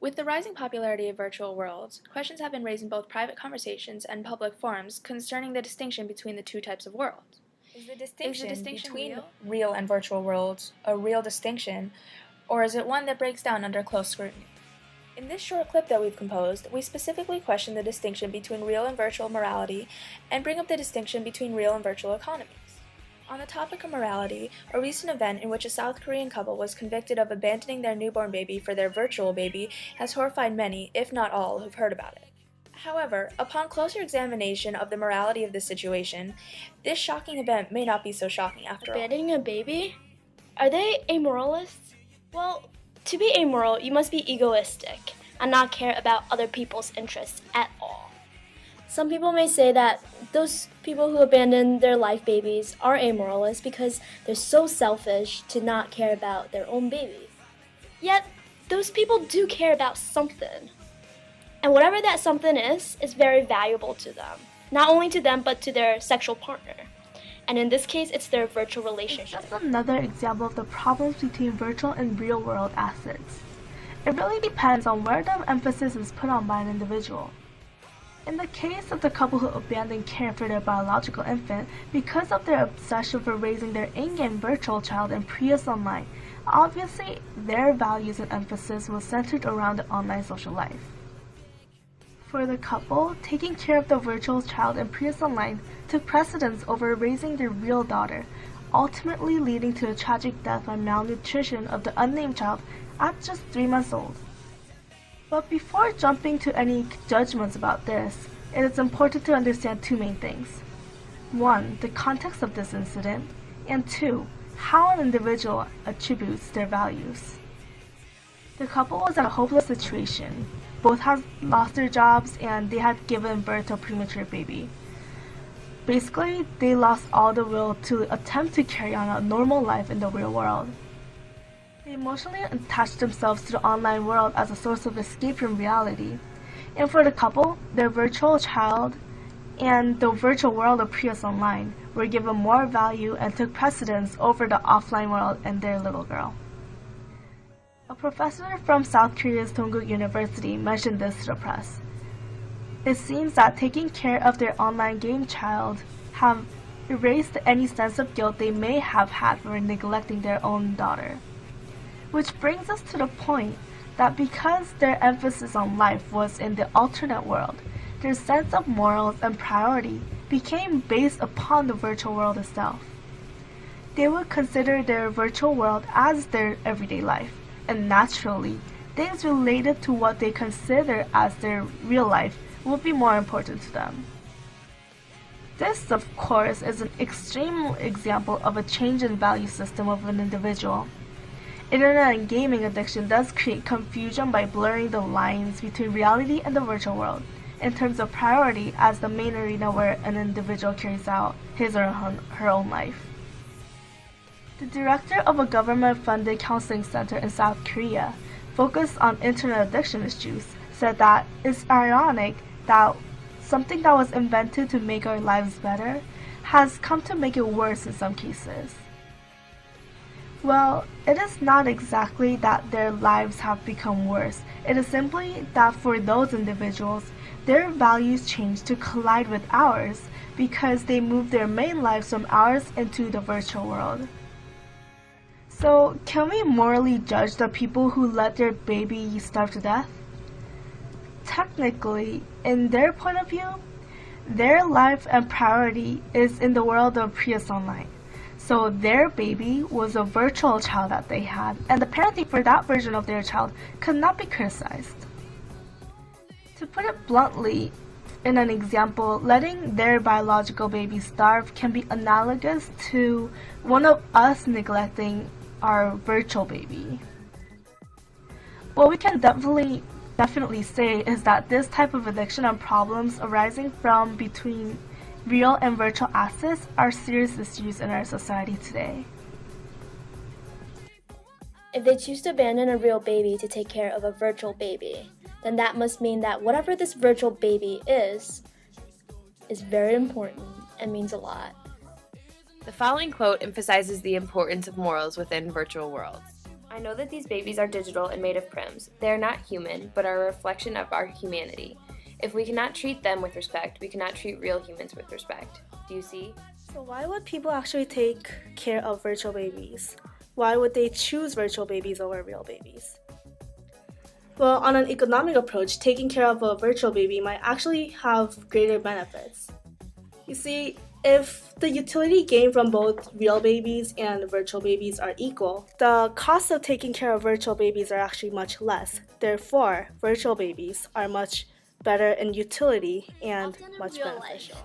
With the rising popularity of virtual worlds, questions have been raised in both private conversations and public forums concerning the distinction between the two types of worlds. Is the Is the distinction distinction between real? real and virtual worlds a real distinction, or is it one that breaks down under close scrutiny? In this short clip that we've composed, we specifically question the distinction between real and virtual morality and bring up the distinction between real and virtual economies. On the topic of morality, a recent event in which a South Korean couple was convicted of abandoning their newborn baby for their virtual baby has horrified many, if not all, who've heard about it. However, upon closer examination of the morality of this situation, this shocking event may not be so shocking after all. Abandoning a baby? Are they amoralists? Well, to be amoral, you must be egoistic and not care about other people's interests at all. Some people may say that those people who abandon their life babies are amoralists because they're so selfish to not care about their own babies. Yet, those people do care about something. And whatever that something is very valuable to them. Not only to them, but to their sexual partner. And in this case, it's their virtual relationship. It's just another example of the problems between virtual and real-world assets. It really depends on where the emphasis is put on by an individual. In the case of the couple who abandoned care for their biological infant because of their obsession for raising their in-game virtual child in Prius Online, obviously their values and emphasis was centered around the online social life. For the couple, taking care of the virtual child in Prius Online took precedence over raising their real daughter, ultimately leading to a tragic death by malnutrition of the unnamed child at just 3 months old. But before jumping to any judgments about this, it is important to understand two main things. 1. The context of this incident, and 2. How an individual attributes their values. The couple was in a hopeless situation. Both had lost their jobs and they had given birth to a premature baby. Basically, they lost all the will to attempt to carry on a normal life in the real world. They emotionally attached themselves to the online world as a source of escape from reality. And for the couple, their virtual child and the virtual world of Prius Online were given more value and took precedence over the offline world and their little girl. A professor from South Korea's Dongguk University mentioned this to the press. It seems that taking care of their online game child have erased any sense of guilt they may have had for neglecting their own daughter. Which brings us to the point that because their emphasis on life was in the alternate world, their sense of morals and priority became based upon the virtual world itself. They would consider their virtual world as their everyday life, and naturally, things related to what they consider as their real life would be more important to them. This, of course, is an extreme example of a change in value system of an individual. Internet and gaming addiction does create confusion by blurring the lines between reality and the virtual world in terms of priority as the main arena where an individual carries out his or her own life. The director of a government-funded counseling center in South Korea, focused on internet addiction issues, said that it's ironic that something that was invented to make our lives better has come to make it worse in some cases. Well, it is not exactly that their lives have become worse. It is simply that for those individuals, their values change to collide with ours because they move their main lives from ours into the virtual world. So, can we morally judge the people who let their baby starve to death? Technically, in their point of view, their life and priority is in the world of Prius Online. So their baby was a virtual child that they had, and the parenting for that version of their child could not be criticized. To put it bluntly, in an example, letting their biological baby starve can be analogous to one of us neglecting our virtual baby. What we can definitely say is that this type of addiction and problems arising from between real and virtual assets are serious issues in our society today. If they choose to abandon a real baby to take care of a virtual baby, then that must mean that whatever this virtual baby is very important and means a lot. The following quote emphasizes the importance of morals within virtual worlds. I know that these babies are digital and made of prims. They are not human, but are a reflection of our humanity. If we cannot treat them with respect, we cannot treat real humans with respect. Do you see? So why would people actually take care of virtual babies? Why would they choose virtual babies over real babies? Well, on an economic approach, taking care of a virtual baby might actually have greater benefits. You see, if the utility gained from both real babies and virtual babies are equal, the cost of taking care of virtual babies are actually much less. Therefore, virtual babies are much better in utility and Often in much real beneficial. life,